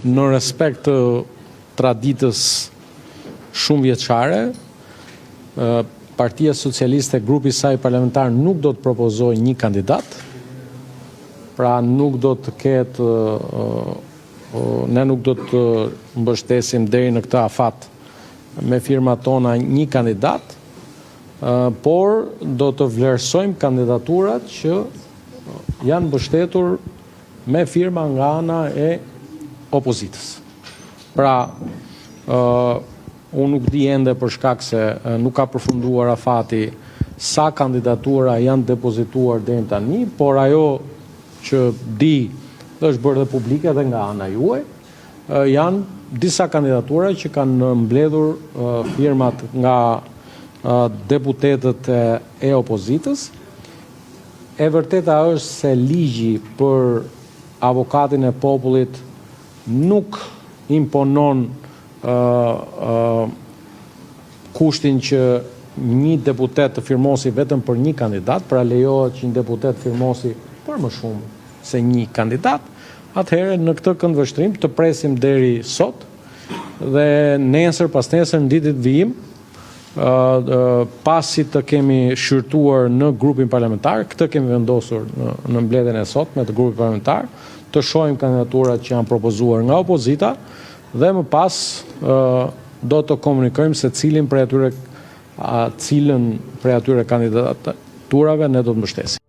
në respekt të traditës shumë vjeçare, Partia Socialiste, grupi i saj parlamentar nuk do të propozojë një kandidat, pra nuk do të ketë, ne nuk do të mbështesim deri në këtë afat me firmat tona një kandidat, por do të vlerësojmë kandidaturat që janë mbështetur me firma nga ana e opozitës. Pra, unë nuk di ende për shkak se nuk ka përfunduar afati sa kandidatura janë depozituar deri tani, por ajo që di dhe është bërë dhe publike dhe nga ana juaj, janë disa kandidatura që kanë mbledhur firmat nga deputetët e opozitës. E vërteta është se ligji për avokatin e popullit nuk imponon kushtin që një deputet të firmosi vetëm për një kandidat, pra lejohet që një deputet firmosi për më shumë se një kandidat. Atëherë në këtë këndvështrim të presim deri sot dhe nesër pas nesër në ditët vijim, pasi të kemi shqyrtuar në grupin parlamentar, këtë kemi vendosur në mbledhjen e sot me të grupit parlamentar, të shohim kandidaturat që janë propozuar nga opozita dhe më pas do të komunikojmë se cilën prej atyre kandidaturave ne do të mbështesim.